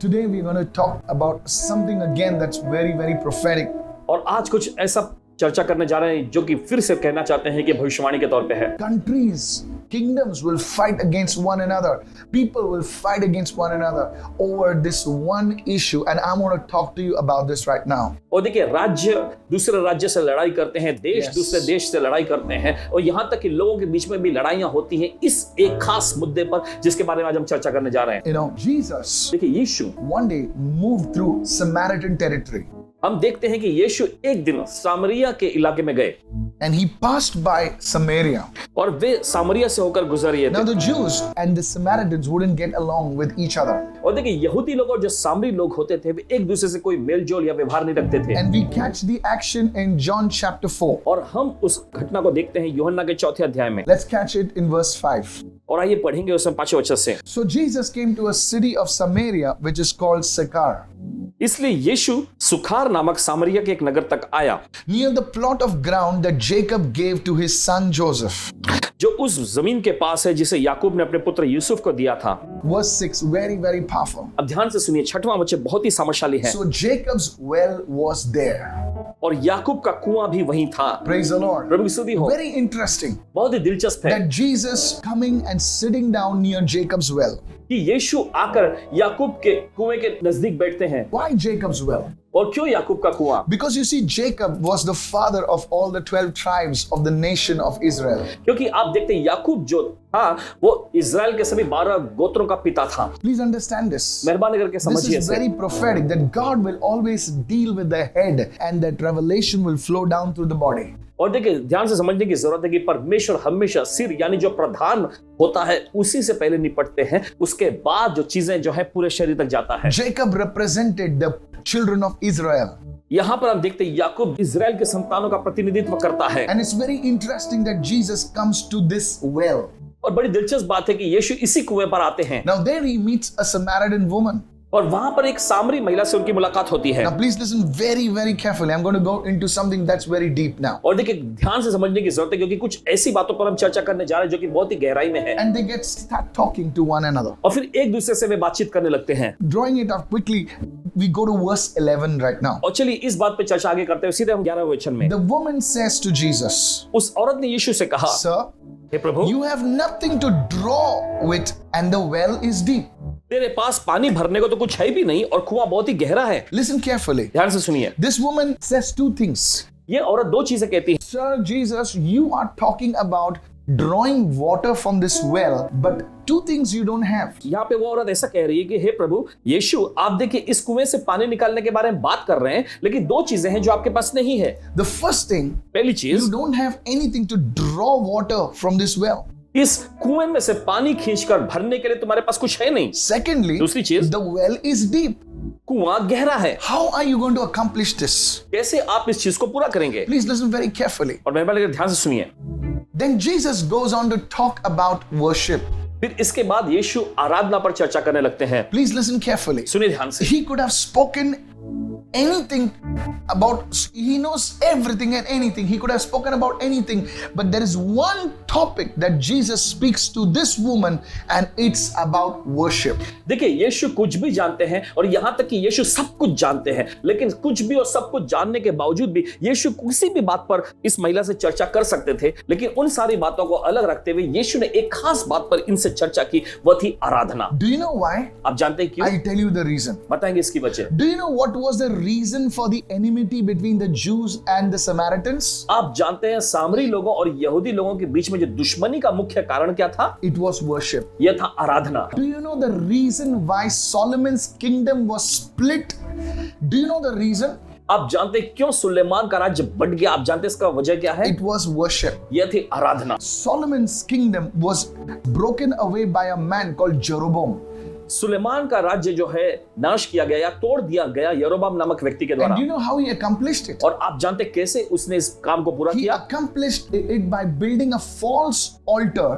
Today we're going to talk about something again that's very, very prophetic. और आज कुछ ऐसा चर्चा करने जा रहे हैं जो कि फिर से कहना चाहते हैं कि भविष्यवाणी के तौर पे है। Countries, kingdoms will fight against one another. People will fight against one another over this one issue, and I want to talk to you about this right now. और देखिए, राज्य दूसरे राज्य से लड़ाई करते हैं, देश Yes. दूसरे देश से लड़ाई करते हैं, और यहाँ तक कि लोगों के बीच में भी लड़ाइयाँ होती हैं इस एक खास मुद्दे पर जिसके बारे में आज हम चर्चा करने जा रहे हैं। You know, Jesus देखिए, यीशु one day moved through Samaritan territory, हम देखते हैं कि यीशु एक दिन सामरिया के इलाके में गए and he passed by Samaria. और वे सामरिया से होकर गुजर रहे Now थे। the Jews and the Samaritans wouldn't get along with each other, और देखिए, यहूदी लोग और जो सामरी लोग होते थे वे एक दूसरे से कोई मेलजोल या व्यवहार नहीं रखते थे। and we catch the action in John chapter 4. और हम उस घटना को देखते हैं यूहन्ना के 4 अध्याय में, Let's catch it in verse 5. और आइए पढ़ेंगे उसमें 5 वचन से। So Jesus came to a city of Samaria which is called Sychar, इसलिए यीशु सुखार नामक सामरिया के एक नगर तक आया near the plot of ground that Jacob gave to his son Joseph. जो उस जमीन के पास है जिसे याकूब ने अपने पुत्र यूसुफ को दिया था। Verse 6, very, very powerful. अब ध्यान से सुनिए, 6वां वचन बहुत ही सामर्थ्यशाली है। So Jacob's well was there. और याकूब का कुआं भी वहीं था। Praise the Lord. प्रभु की स्तुति हो। Very interesting बहुत ही दिलचस्प है that Jesus coming and sitting down near Jacob's well. कि यीशु आकर याकूब के कुएं के नजदीक बैठते हैं। Why Jacob's well? और क्यों याकूब का कुआं? Because you see, Jacob was the father of all the 12 tribes of the nation of Israel. क्योंकि आप देखते हैं याकूब जो था वो इजराइल के सभी 12 गोत्रों का पिता था। Please understand this. मेहरबानी करके This समझिए is इसे। very prophetic that God will always deal with the head and that revelation will flow down through the body. और देखिए, ध्यान से समझने की जरूरत है कि परमेश्वर हमेशा सिर यानी जो प्रधान होता है उसी से पहले निपटते हैं, उसके बाद जो चीजें जो है पूरे शरीर तक जाता है। Jacob represented the children of Israel. यहाँ पर हम देखते हैं याकूब इजराइल के संतानों का प्रतिनिधित्व करता है। And it's very interesting that Jesus comes to this well. और बड़ी दिलचस्प बात है कि यीशु इसी कुएं पर आते हैं Now there he meets a Samaritan woman. और वहां पर एक सामरी महिला से उनकी मुलाकात होती है। Now please listen very, very carefully. I'm going to go into something that's very deep now. और देखिए, ध्यान से समझने की जरूरत है क्योंकि कुछ ऐसी बातों पर हम चर्चा करने जा रहे हैं जो कि बहुत ही गहराई में है। And they start talking to one another. और फिर एक दूसरे से वे बातचीत करने लगते हैं। Drawing it up quickly, we go to verse 11 right now. और चलिए इस बात पे चर्चा आगे करते हैं। सीधे हम 11वें वचन में, The woman says to Jesus, उस औरत ने यीशु से कहा, Sir, hey Prabhu, you have nothing to draw with and the well is deep. तेरे पास पानी भरने को तो कुछ है भी नहीं और कुआं बहुत ही गहरा है। Listen carefully. ध्यान से सुनिए, This woman says two things. ये औरत 2 चीजें कहती है। Sir Jesus, you are talking about drawing water from this well, but two things you don't have. यहाँ पे वो औरत ऐसा कह रही है कि हे प्रभु यीशु, आप देखिए इस कुएं से पानी निकालने के बारे में बात कर रहे हैं, लेकिन 2 चीजें हैं जो आपके पास नहीं है। The first thing, पहली you चीज, don't have anything to draw water from this well. इस कुएं में से पानी खींचकर भरने के लिए तुम्हारे पास कुछ है नहीं। Secondly, दूसरी चीज, the well is deep. कुआं गहरा है। How are you going to accomplish this? कैसे आप इस चीज को पूरा करेंगे? Please listen very carefully. और मेहरबानी करके ध्यान से सुनिए। Then Jesus goes on to talk about worship. फिर इसके बाद यीशु आराधना पर चर्चा करने लगते हैं। Please listen carefully. सुनिए ध्यान से। He could have spoken anything about, he knows everything and anything. He could have spoken about anything, but there is one topic that Jesus speaks to this woman, and it's about worship. देखिए, यीशु कुछ भी जानते हैं और यहाँ तक कि यीशु सब कुछ जानते हैं, लेकिन कुछ भी और सब कुछ जानने के बावजूद भी यीशु किसी भी बात पर इस महिला से चर्चा कर सकते थे, लेकिन उन सारी बातों को अलग रखते हुए यीशु ने एक खास बात पर इनसे चर्चा की, वह थी आराधना। Do you know why? आप जानते हैं क्यों? I'll tell you the reason. बताएंगे इसकी वजह। Do you know what was the reason for the enmity between the Jews and the Samaritans? आप जानते हैं सामरी लोगों और यहूदी लोगों के बीच में जो दुश्मनी का मुख्य कारण क्या था? It was worship. यह था आराधना। Do you know the reason why Solomon's kingdom was split? Do you know the reason? आप जानते हैं क्यों सुलेमान का राज्य बढ़ गया? आप जानते हैं इसका वजह क्या है? It was worship. यह थी आराधना। Solomon's kingdom was broken away by a man called Jeroboam. Suleman का राज्य जो है नाश किया गया या तोड़ दिया गया यरोबाम नामक व्यक्ति के द्वारा। And do you know how he accomplished it? और आप जानते हैं कैसे उसने इस काम को पूरा He किया? accomplished it by building a false altar,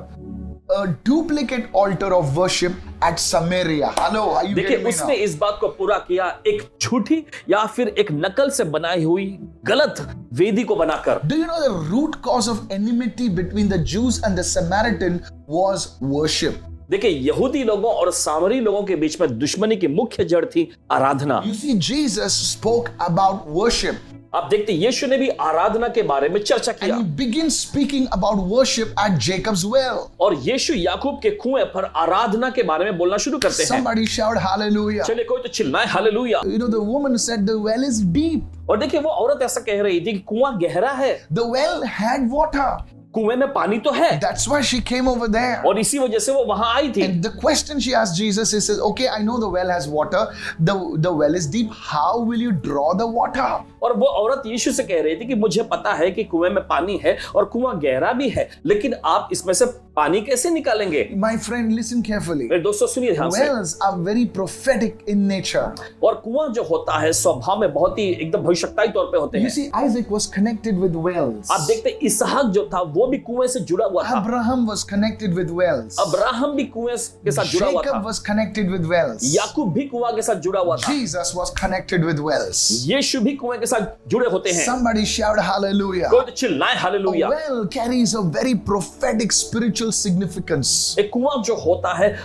a duplicate altar of worship at Samaria. Hello, are you देखिए, getting me now? उसने इस बात को पूरा किया एक झूठी या फिर एक नकल से बनाई हुई गलत वेदी को बनाकर। Do you know the root cause of enmity between the Jews and the Samaritan was worship? देखिए, यहूदी लोगों और सामरी लोगों के बीच में दुश्मनी की मुख्य जड़ थी आराधना। You see, Jesus spoke about worship. आप देखते यीशु ने भी आराधना के बारे में चर्चा किया, And he begins speaking about worship at Jacob's well. और यीशु याकूब के कुएं पर आराधना के बारे में बोलना शुरू करते हैं। Somebody shout hallelujah. चलिए कोई तो चिल्लाए hallelujah. You know, the woman said the well is deep. और देखिए, वो औरत ऐसा कह रही थी कि कुआं गहरा है, The well had water. कुएं में पानी तो है, That's why she came over there. और इसी वजह से वो वहां आई थी। And the question she asked Jesus is, okay, I know the well has water. The well is deep. How will you draw the water? और वो औरत यीशु से कह रही थी कि मुझे पता है कि कुएं में पानी है और कुआं गहरा भी है, लेकिन आप इसमें से पानी कैसे निकालेंगे? My friend, listen carefully. मेरे दोस्तों सुनिए ध्यान से। Wells are very prophetic in nature. और कुआं जो होता है स्वभाव में बहुत ही एकदम भविष्यवक्ताई तौर पे होते You हैं। see, Isaac was connected with wells. आप देखते इसहाक जो था वो भी कुएं से जुड़ा हुआ था, Abraham was connected with wells. Abraham भी कुएं के साथ जुड़ा हुआ था, Jacob was connected with wells. याकूब भी कुआं के साथ जुड़ा हुआ था, Jesus was connected with wells. यीशु भी कुएं के साथ जुड़े होते हैं। Somebody shout hallelujah. कोई तो चिल्लाए A hallelujah. well carries a very prophetic spiritual significance. एक कुआं जो होता है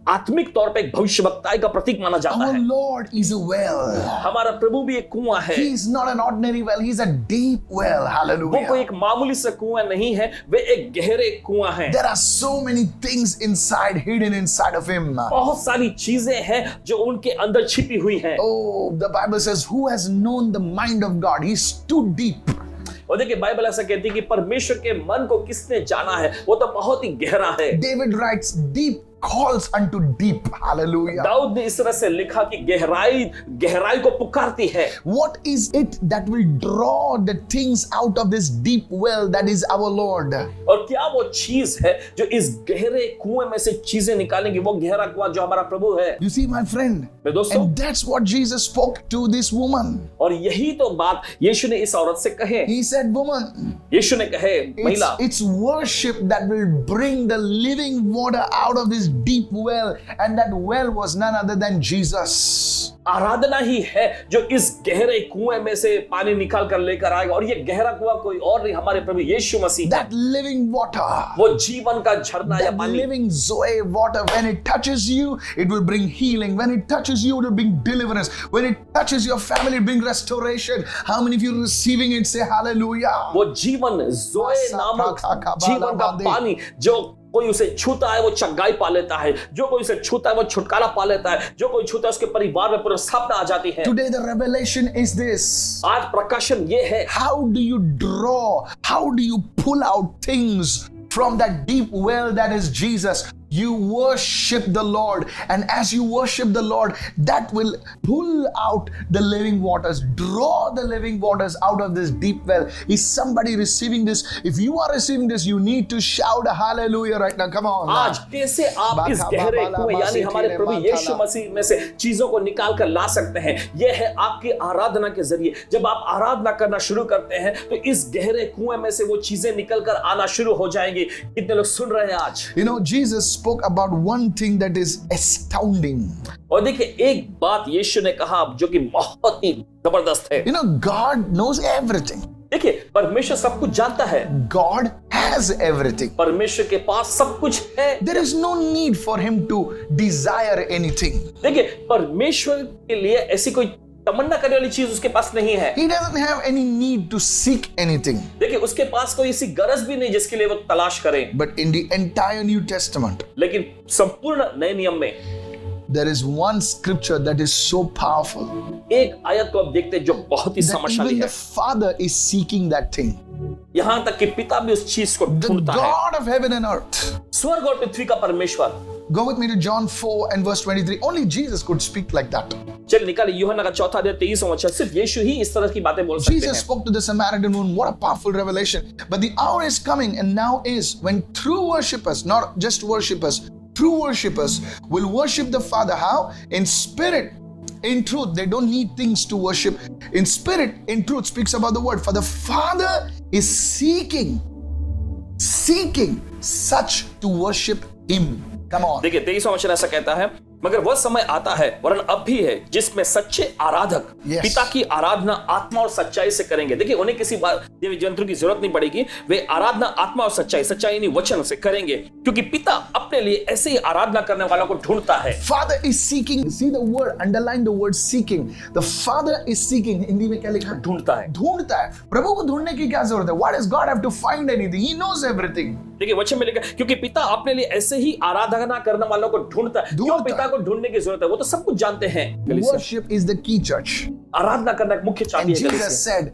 आत्मिक तौर पे एक भविष्यवक्ताई का प्रतीक माना जाता Our है। Lord is a well. हमारा प्रभु भी एक कुआं है। He is not an ordinary well. He is a deep well. वो कोई Hallelujah. एक मामूली सा कुआं नहीं है, वे एक गहरे कुआं है। There are so many things inside, hidden inside of him. बहुत सारी चीजें हैं जो उनके अंदर छिपी हुई हैं। Oh, the Bible says, who has known the mind of God? He's too deep. और देखिए, बाइबल ऐसा कहती है कि परमेश्वर के मन को किसने जाना है, वो तो बहुत ही गहरा है। David writes, deep calls unto deep. Hallelujah. Dawood ने इस तरह से लिखा कि गहराई को पुकारती है। What is it that will draw the things out of this deep well that is our Lord? और क्या वो चीज है जो इस गहरे कुएं में से चीजें निकालेंगी? वो गहरा कुआं जो हमारा प्रभु है। You see, my friend, मेरे दोस्तों, and that's what Jesus spoke to this woman. और यही तो बात यीशु ने इस औरत से कहे। He said, woman, यीशु ने कहे, महिला, it's worship that will bring the living water out of this deep well, and that well was none other than Jesus. आराधना ही है जो इस गहरे कुएं में से पानी निकाल कर लेकर आएगा, और ये गहरा कुआं कोई और नहीं, हमारे प्रभु यीशु मसीह। That living water, वो जीवन का झरना या that पानी, living Zoe water, when it touches you, it will bring healing. When it touches you, it will bring deliverance. When it touches your family, it will bring restoration. How many of you are receiving it? Say hallelujah. वो जीवन जोए नामक जीवन का पानी, जो कोई उसे छूता है वो चंगाई पा लेता है, जो कोई उसे छूता है वो छुटकारा पा लेता है, जो कोई छूता है उसके परिवार में पूरी स्थापना आ जाती है। Today the revelation is this. आज प्रकाशन ये है, How do you draw? How do you pull out things from that deep well that is Jesus? You worship the Lord, and as you worship the Lord, that will pull out the living waters, draw the living waters out of this deep well. Is somebody receiving this? If you are receiving this, you need to shout a hallelujah right now. Come on. आज कैसे आप इस गहरे कुएं यानी हमारे प्रभु यीशु मसीह में से चीजों को निकाल कर ला सकते हैं? यह है आपकी आराधना के जरिए। जब आप आराधना करना शुरू करते हैं तो इस गहरे कुएं में से वो चीजें निकल कर आना शुरू हो जाएंगी। कितने लोग सुन रहे हैं आज? You know, Jesus spoke about one thing that is astounding. और देखिए, एक बात यीशु ने कहा जो कि बहुत ही जबरदस्त है। You know, God knows everything. देखिए, परमेश्वर सब कुछ जानता है। God has everything. परमेश्वर के पास सब कुछ है। There is no need for him to desire anything. देखिए, परमेश्वर के लिए ऐसी कोई तमन्ना करने वाली चीज उसके पास नहीं है। He doesn't have any need to seek anything. देखिए, उसके पास कोई ऐसी गरज भी नहीं जिसके लिए वो तलाश करें। But in the entire New Testament, लेकिन संपूर्ण नए नियम में there is one scripture that is so powerful. एक आयत को आप देखते हैं जो बहुत ही That समझशाली even है। the Father is seeking that thing. यहाँ तक कि पिता भी उस चीज को The ढूंढता है। God of heaven and earth. स्वर्ग और पृथ्वी का परमेश्वर। Go with me to John 4 and verse 23. Only Jesus could speak like that. चल निकालिए यूहन्ना का 4 अध्याय 23 वचन। सिर्फ यीशु ही इस तरह की बातें बोल सकते Jesus हैं। spoke to the Samaritan woman. What a powerful revelation. But the hour is coming, and now is, when true worshippers, not just worshippers, true worshippers will worship the Father. How? In spirit, in truth. They don't need things to worship. In spirit, in truth speaks about the word. For the Father is seeking such to worship him. Come on. देखिए, 23वां वचन ऐसा कहता है, मगर वह समय आता है, वरन अब भी है, जिसमें सच्चे आराधक Yes. पिता की आराधना आत्मा और सच्चाई से करेंगे। देखिए, उन्हें किसी देवी यंत्र की जरूरत नहीं पड़ेगी, वे आराधना आत्मा और सच्चाई यानी वचन से करेंगे, क्योंकि पिता अपने लिए ऐसे ही आराधना करने वालों को ढूंढता है। Father is seeking. See the word, underline the word seeking. The Father is seeking. Hindi में क्या लिखा है? ढूंढता है। ढूंढता है। प्रभु को ढूंढने की क्या जरूरत है? Why does God have to find anything? He knows everything. देखिए, वचन में लिखा, क्योंकि पिता अपने लिए ऐसे ही आराधना करने वालों को ढूंढता है। क्यों पिता को ढूंढने की जरूरत है? वो तो सब कुछ जानते हैं। Worship is the key, church. आराधना करना एक मुख्य चाबी And है। Jesus said,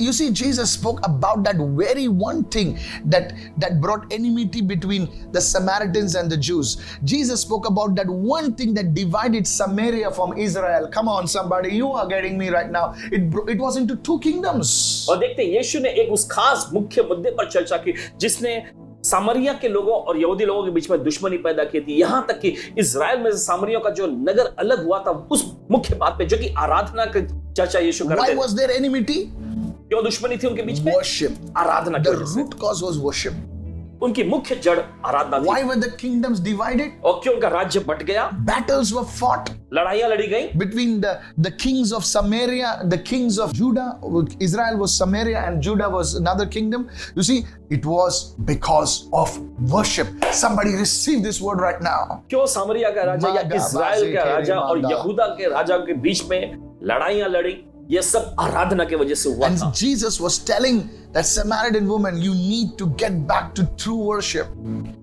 you see, Jesus spoke about that very one thing that brought enmity between the Samaritans and the Jews. Jesus spoke about that one thing that divided Samaria from Israel. Come on, somebody, you are getting me right now. It was into two kingdoms. और देखते हैं, यीशु ने एक उस खास मुख्य मुद्दे पर चर्चा की जिसने सामरिया के लोगों और यहूदी लोगों के बीच में दुश्मनी पैदा की थी। यहां तक कि इजराइल में से सामरियों का जो नगर अलग हुआ था, उस मुख्य बात पे, जो कि आराधना की चर्चा यीशु कर रहे Why थे। was there enmity? क्यों दुश्मनी थी उनके बीच में? Worship. आराधना की The वजह से। root cause was worship. उनकी मुख्य जड़ आराधना थी। Why were the kingdoms divided? और क्यों उनका राज्य बट गया? Battles were fought लड़ाइयां लड़ी गई between the kings of Samaria, the kings of Judah. Israel was Samaria and Judah was another kingdom. You see, it was because of worship. Somebody receive this word right now. क्यों सामरिया का राजा या मागा Israel का बाजे राजा और मागा। यहूदा के राजा के बीच में लड़ाइयां लड़ी? ये सब आराधना की वजह से हुआ And था। Jesus was telling that Samaritan woman, you need to get back to true worship.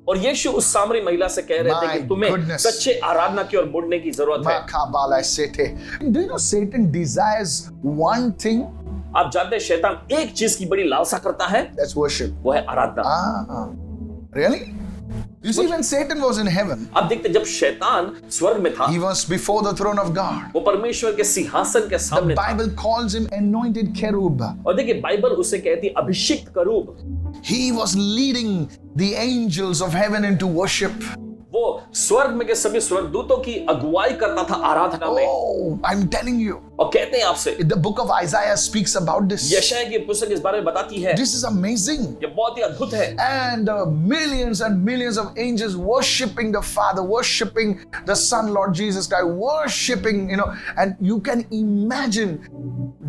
और यीशु उस सामरी महिला से कह रहे थे My कि तुम्हें goodness. सच्चे आराधना की ओर मुड़ने की जरूरत है। Makabala sete. Do you know Satan desires one thing? आप जानते हैं, शैतान एक चीज की बड़ी लालसा करता है, That's worship. वो है आराधना। Really? You see, when Satan was in heaven, आप देखते जब शैतान स्वर्ग में था, he was before the throne of God. वो परमेश्वर के सिंहासन के The सामने था। Bible calls him anointed cherub. और देखिए, बाइबल उसे कहती है अभिषिक्त करूब। He was leading the angels of heaven into worship. वो स्वर्ग में के सभी स्वर्गदूतों की अगुवाई करता था आराधना में। Oh, I'm telling you. और कहते हैं आपसे, The book of Isaiah speaks about this. यशायाह की पुस्तक इस बारे में बताती है। This is amazing. ये बहुत ही अद्भुत है। And millions and millions of angels worshiping the Father, worshiping the Son, Lord Jesus Christ, worshiping, and you can imagine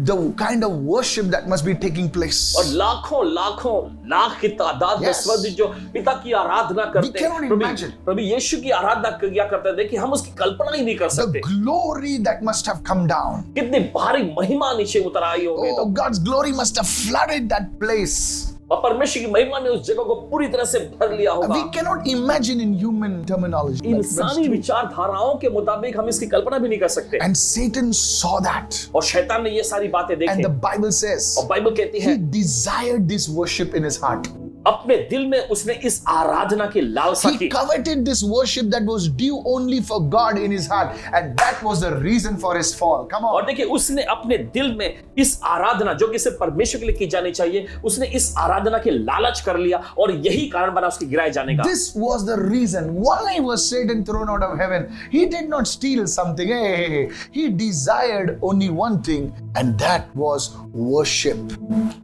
the kind of worship that must be taking place. और लाखों लाखों लाख की तादाद में Yes. स्वर्गदूत जो पिता की आराधना करते We cannot हैं, imagine. प्रभु यीशु की आराधना किया करते हैं, देखिए हम उसकी कल्पना ही नहीं कर The सकते। glory that must have come down. कितनी भारी महिमा नीचे उतर आई होगी। Oh, God's glory must have flooded that place. और परमेश्वर की महिमा ने उस जगह को पूरी तरह से भर लिया होगा। We cannot imagine in human terminology. but that's इंसानी true. विचारधाराओं के मुताबिक हम इसकी कल्पना भी नहीं कर सकते। And Satan saw that. और शैतान ने ये सारी बातें And देखी the Bible says और बाइबल कहती he है desired this worship in his heart. अपने दिल में उसने इस आराधना की लालसा He की। coveted this worship that was due only for God in his heart, and that was the reason for his fall. Come और on. देखिए, उसने अपने दिल में इस आराधना जो कि सिर्फ परमेश्वर के लिए की जानी चाहिए, उसने इस आराधना की लालच कर लिया और यही कारण बना उसके गिराए जाने का। This was the reason why was Satan thrown out of heaven. He did not steal something. Hey, he desired only one thing, and that was worship.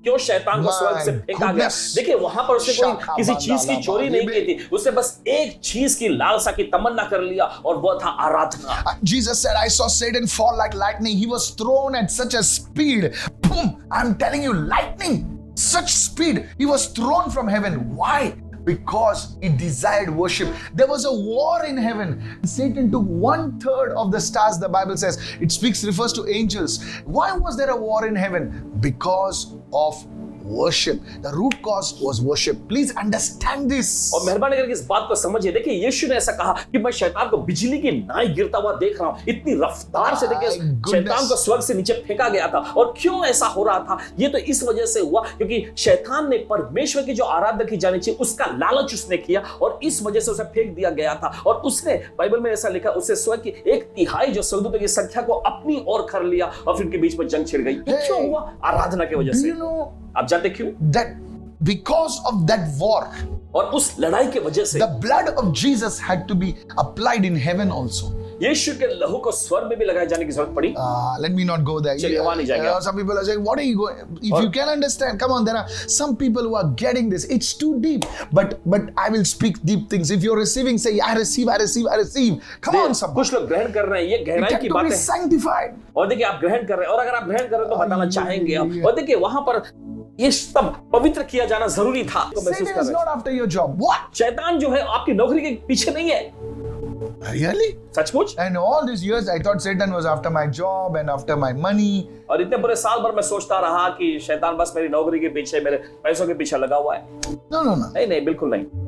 क्यों शैतान को My स्वर्ग से फेंका गया? goodness. देखिए, वहां पर उसने कोई शाखा किसी चीज की बांधा चोरी नहीं की थी, उसने बस एक चीज की लालसा की तमन्ना कर लिया और वो था आराधना। Jesus said, I saw Satan fall like lightning. He was thrown at such a speed. Boom! I'm telling you, lightning. Such speed. He was thrown from heaven. Why? Because he desired worship. There was a war in heaven. Satan took 1/3 of the stars, the Bible says. It refers to angels. Why was there a war in heaven? Because of worship. The root cause was worship. Please understand this. और मेहरबानी करके इस बात को समझिए। देखिए, यीशु ने ऐसा कहा कि मैं शैतान को बिजली की नाई गिरता हुआ देख रहा हूं। इतनी रफ्तार से देखिए My goodness. शैतान को स्वर्ग से नीचे फेंका गया था। और क्यों ऐसा हो रहा था? ये तो इस वजह से हुआ क्योंकि शैतान ने परमेश्वर की जो आराधना की जानी चाहिए उसका लालच उसने किया और इस वजह से उसे फेंक दिया गया था। और उसने, बाइबल में ऐसा लिखा, उससे स्वर्ग की 1/3 जो स्वर्गदूतों की संख्या को अपनी ओर कर लिया और फिर उनके बीच में जंग छिड़ गई। ये क्यों हुआ? आराधना की वजह Do से। you know आप जानते क्यों? that because of that war, और उस लड़ाई की वजह से the blood of Jesus had to be applied in heaven also. यीशु के लहू को स्वर में भी लगाए जाने की जरूरत पड़ी? Let me not go there. चलिए, वहाँ नहीं जाएंगे आप। Some people are saying, what are you going? If you can understand, come on, there are some people who are getting this. It's too deep. But I will speak deep things. If you're receiving, say, I receive. Come on, somebody. कुछ लोग ग्रहण कर रहे हैं, ये गहराई की To बात be है। sanctified. और देखिए आप ग्रहण कर रहे हैं, और अगर आप ग्रहण कर रहे हैं तो बताना चाहेंगे आप। और देखिए वहां पर ये सब पवित्र किया जाना जरूरी था। तो महसूस Satan कर is रहे not after your job. What? हैं। शैतान जो है आपकी नौकरी के पीछे नहीं है। Really? सचमुच? And all these years, I thought Satan was after my job and after my money. और इतने पूरे साल भर मैं सोचता रहा कि शैतान बस मेरी नौकरी के पीछे, मेरे पैसों के पीछे लगा हुआ है। No. नहीं, बिल्कुल नहीं।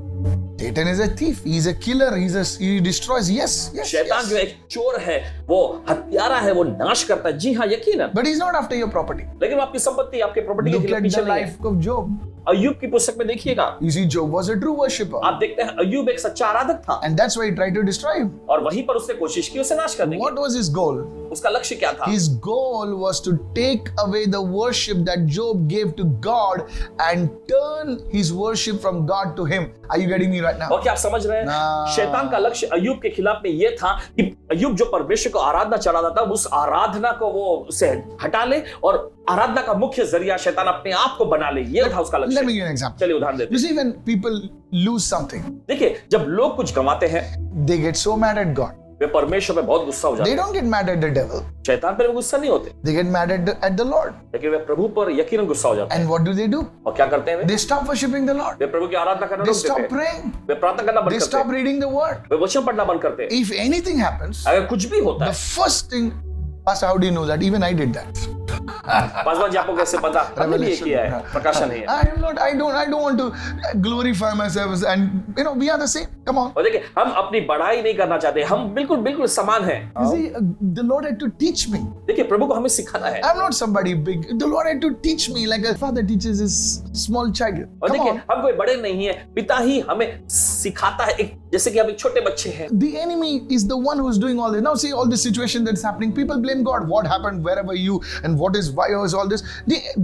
Satan is a thief. He's a killer. He destroys. Yes. शैतान जो एक चोर है, वो हत्यारा है, वो नाश करता है। जी हाँ, यकीनन। But he's not after your property. लेकिन वो आपकी संपत्ति, आपके प्रॉपर्टी Look के at पीछे the नहीं है। life of Job. अय्यूब की पुस्तक में देखिएगा, You see, Job was a true worshipper. आप देखते हैं अय्यूब एक सच्चा आराधक था, And that's why he tried to destroy him. और वहीं पर उसने कोशिश की उसे नाश करने की। What was his goal? उसका लक्ष्य क्या था? His goal was to take away the worship that Job gave to God and turn his worship from God to him. Are you getting me right now? और क्या आप समझ रहे हैं? ना। शैतान का लक्ष्य अय्यूब के खिलाफ में यह था कि अय्यूब जो परमेश्वर को आराधना चढ़ाता था, उस आराधना को वो उसे हटा ले और आराधना का मुख्य जरिया शैतान अपने आप को बना ले। यह था उसका Let me लक्ष्य। give you an example. चलिए उदाहरण देते You see, when people lose something, देखिए, जब लोग कुछ गंवाते हैं, they get so mad at God. वे परमेश्वर पे बहुत गुस्सा हो जाते They हैं। don't get mad at the devil. शैतान पर गुस्सा नहीं होते, They get mad at the Lord. लेकिन वे प्रभु पर यकीनन गुस्सा हो जाते हैं। And what do? और क्या करते हैं वे? They stop worshiping the Lord. वे प्रभु की आराधना करना They रोक stop देते हैं। praying. वे प्रार्थना करना बंद They करते stop हैं। reading the word. वे वचन पढ़ना बंद करते हैं। If anything happens, अगर कुछ भी होता the है, first thing, Pastor, how do you know that? Even I did that. Paswan ji आपको कैसे पता? हमने भी ये किया है, प्रकाशन है। I don't want to glorify myself, and we are the same. Come on. और देखिए, हम अपनी बढ़ाई नहीं करना चाहते, हम बिल्कुल समान हैं। You see, the Lord had to teach me. देखिए, प्रभु को हमें सिखाना है। I'm not somebody big. The Lord had to teach me like a father teaches his small child. और Come देखिए, on. हम कोई बड़े नहीं है, पिता ही हमें सिखाता है, एक जैसे कि हम एक छोटे बच्चे हैं। The enemy is the one who's doing all this. Now see all this situation that's happening. People blame God. What happened wherever you, and why is all this?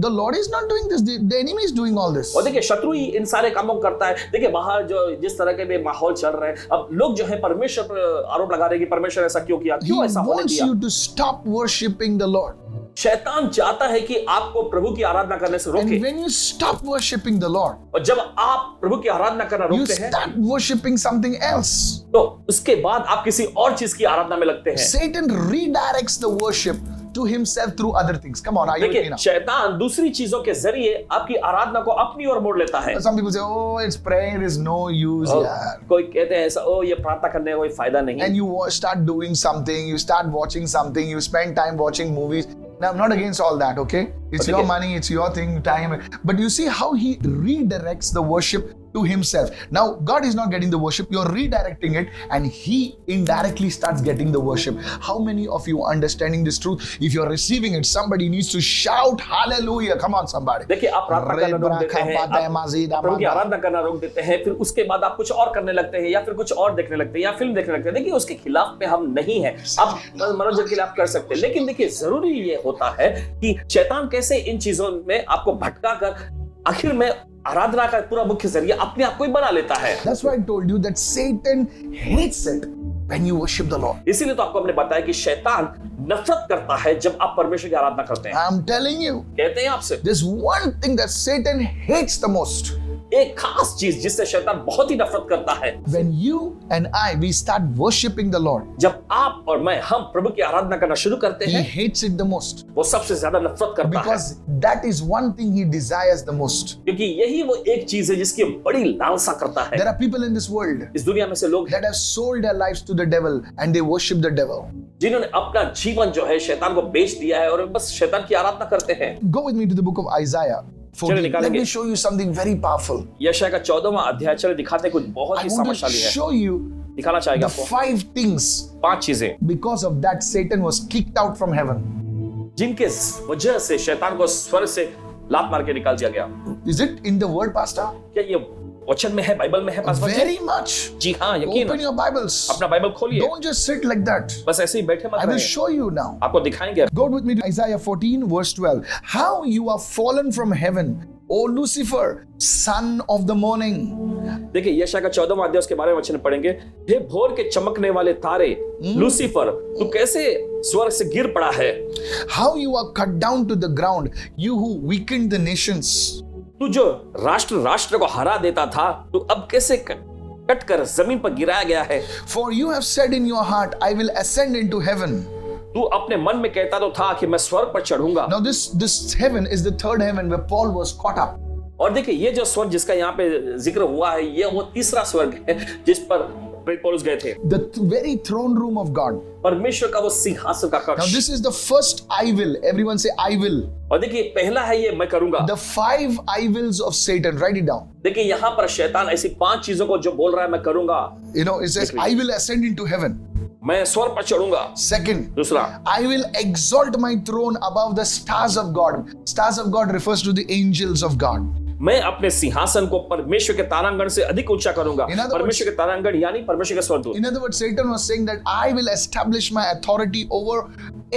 The Lord is not doing this. The enemy is doing all this. और देखिए, शत्रु ही इन सारे कामों को करता है। देखिए, बाहर जो जिस तरह के भी माहौल चल रहे हैं, अब लोग जो है परमेश्वर पर आरोप लगा रहे हैं कि परमेश्वर ऐसा क्यों किया, He क्यों ऐसा होने wants दिया। you to stop worshiping the Lord. शैतान चाहता है कि आपको प्रभु की आराधना करने से And रोके, when you stop worshiping the Lord, और जब आप प्रभु की आराधना करना you रोकते हैं, start worshiping something else. तो उसके बाद आप किसी और चीज की आराधना में लगते हैं। Satan redirects the worship to himself through other things. Come on, are you with me देखिए, now? शैतान दूसरी चीजों के जरिए आपकी आराधना को अपनी ओर मोड़ लेता है। Some people say, oh, it's prayer is no use. और Yeah. कोई कहते हैं ऐसा, ओ ये प्रार्थना करने का कोई फायदा नहीं। And you start doing something, you start watching something, you spend time watching movies. Now, I'm not against all that, okay? It's Okay. your money, it's your thing, time. But you see how he redirects the worship to himself. Now, God is not getting the worship, you're redirecting it, and he indirectly starts getting the worship. How many of you are understanding this truth? If you're receiving it, somebody needs to shout hallelujah. Come on, somebody. देखिए, आप प्रार्थना करना रोक देते हैं, आप प्रभु की आराधना करना रोक देते हैं, फिर उसके बाद आप कुछ और करने लगते हैं, या फिर कुछ और देखने लगते हैं, या फिल्म देखने लगते हैं। देखिए, उसके खिलाफ में हम नहीं हैं। आप मनोरंजन के लिए आप कर सकते हैं, लेकिन देखिए, जरूरी ये होता है कि शैतान कैसे इन चीजों में आपको भटका कर आखिर में आराधना का पूरा मुख्य जरिया अपने आप को ही बना लेता है। That's why I told you that Satan hates it when you worship the Lord. इसीलिए तो आपको हमने बताया कि शैतान नफरत करता है जब आप परमेश्वर की आराधना करते हैं। I'm telling you, कहते हैं आपसे, there's one thing that Satan hates the most. एक खास चीज जिससे शैतान बहुत ही नफरत करता है, When you and I, we start worshiping the Lord, जब आप और मैं हम प्रभु की आराधना करना शुरू करते he हैं, hates it the most. वो सबसे ज्यादा नफरत करता है, Because that is one thing he desires the most. क्योंकि यही वो एक चीज है जिसकी बड़ी लालसा करता है। There are people in this world इस दुनिया में से लोग हैं that have sold their lives to the devil and they worship the devil. जिन्होंने अपना जीवन जो है शैतान को बेच दिया है और बस शैतान की आराधना करते हैं। Go with me to the book of Isaiah 14. Let निकालेंगे। me show you something very powerful. यशायाह का 14वां अध्याय चले दिखाते हैं कुछ बहुत I ही want to सामर्थ्यशाली है। show you दिखाना चाहेगा the आपको 5 things 5 चीजें because of that Satan was kicked out from heaven. जिनके वजह से शैतान को स्वर्ग से लात मार के निकाल दिया गया। Is it in the word, Pastor? क्या ये वचन में है, बाइबल में है पासवान जी? Very much. जी हाँ, यकीन। Open your Bibles. अपना बाइबल खोलिए, Don't just sit like that. बस ऐसे ही बैठे मत I will रहिए। show you now. आपको दिखाएंगे। Go with me to Isaiah 14 verse 12. How you are fallen from heaven, O Lucifer, son of the morning. देखिए यशायाह का 14वां अध्याय उसके बारे में वचन पढ़ेंगे। हे भोर के चमकने वाले तारे, लूसीफर, तू कैसे स्वर्ग से गिर पड़ा है? How you are cut down to the ground, you who weakened the nations. तू जो राष्ट्र को हरा देता था, तू अब कैसे कट कर जमीन पर गिराया गया है? For you have said in your heart, I will ascend into heaven. तू अपने मन में कहता तो था कि मैं स्वर्ग पर चढ़ूंगा। Now this heaven is the third heaven where Paul was caught up. और देखिए ये जो स्वर्ग जिसका यहाँ पे जिक्र हुआ है, ये वो तीसरा स्वर्ग है जिस पर पौलुस गए थे। The very throne room of God. परमेश्वर का वो सिंहासन का Now कक्ष। this is the first I will. Everyone say I will. और देखिए पहला है ये मैं करूंगा। The 5 I wills of Satan. Write it down. देखिए यहाँ पर शैतान ऐसी 5 चीजों को जो बोल रहा है मैं करूंगा। You know, it says I will ascend into heaven. मैं स्वर्ग पर चढ़ूंगा। Second, दूसरा, I will exalt my throne above the stars of God. Stars of God refers to the angels of God. मैं अपने सिंहासन को परमेश्वर के तारांगण से अधिक ऊंचा करूंगा। In other परमेश्वर के तारांगण यानी परमेश्वर के स्वर्गदूत। In other words, Satan was saying that I will establish my authority over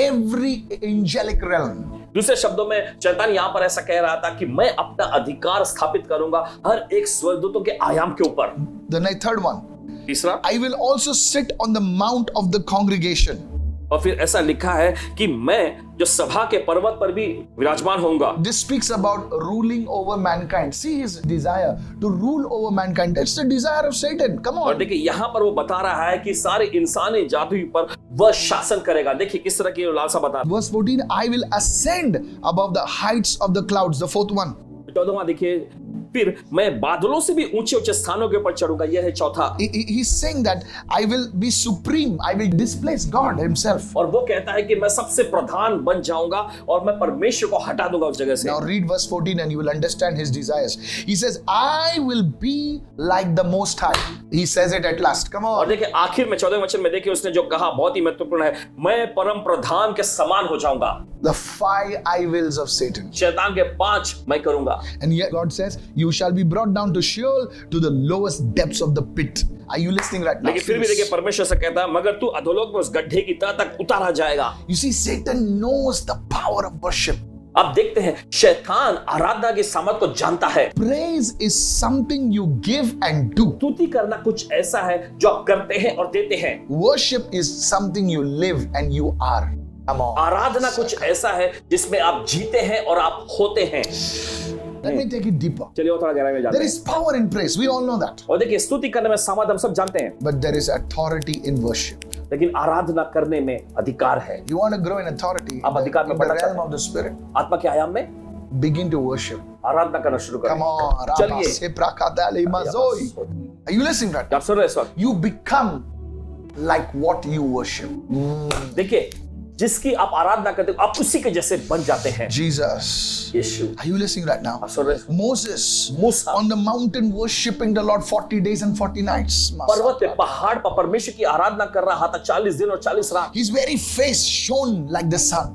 every angelic realm. दूसरे शब्दों में शैतान यहाँ पर ऐसा कह रहा था कि मैं अपना अधिकार स्थापित करूंगा हर एक स्वर्गदूतों के आयाम के ऊपर। The third one, तीसरा, I will also sit on the mount of the congregation. और फिर ऐसा लिखा है कि मैं जो सभा के पर्वत पर भी विराजमान होऊंगा। This speaks about ruling over mankind. See his desire to rule over mankind. That's the desire of Satan. Come और on. देखिए यहाँ पर वो बता रहा है कि सारे इंसानी जाति पर वह शासन करेगा। देखिए किस तरह की लालसा बता रहा है। Verse 14, I will ascend above the heights of the clouds. The fourth one. 14वां देखिए, फिर मैं बादलों से भी ऊंचे ऊंचे स्थानों के ऊपर चढ़ूंगा। यह है चौथा। He's saying that I will be supreme. I will displace God himself. और वो कहता है कि मैं सबसे प्रधान बन जाऊंगा और मैं परमेश्वर को हटा दूंगा उस जगह से। Now read verse 14 and you will understand his desires. He says, I will be like the Most High. He says it at last. Come और on. देखिए आखिर में 14वें वचन में देखिए उसने जो कहा बहुत ही महत्वपूर्ण है, मैं परम प्रधान के समान हो जाऊंगा। The 5 I wills of Satan. शैतान के 5 मैं करूंगा। And yet God says, you shall be brought down to Sheol, to the lowest depths of the pit. Are you listening right now? लेकिन फिर भी देखिए परमेश्वर से कहता है मगर तू अधोलोक में उस गड्ढे की तह तक उतारा जाएगा। You see, Satan knows the power of worship. अब देखते हैं शैतान आराधना की सामर्थ को जानता है। Praise is something you give and do. स्तुति करना कुछ ऐसा है जो आप करते हैं और देते हैं। Worship is something you live and you are. Come on. आराधना कुछ ऐसा है जिसमें आप जीते हैं और आप होते हैं। Let me take it deeper. चलिए और थोड़ा गहराई में जाते There हैं। is power in praise. We all know that. और देखिए स्तुति करने में सामर्थ हम सब जानते हैं, But there is authority in worship. लेकिन आराधना करने में अधिकार है। You want to grow in authority आप अधिकार में in the बढ़ना realm of the Spirit. आत्मा के आयाम में Begin to worship. आराधना करना शुरू करें। Come on. चलिए। Are you listening right now? आप सुन रहे हैं इस वक्त? You become like what you worship. देखिए जिसकी आप आराधना करते हो आप उसी के जैसे बन जाते हैं। Jesus. Yeshu. Are you listening right now? आप सुन रहे हैं? Moses Musa on the mountain worshiping the Lord 40 days and 40 nights. पर्वत पे पहाड़ पर परमेश्वर की आराधना कर रहा था 40 दिन और 40 रात। His very face shone like the sun.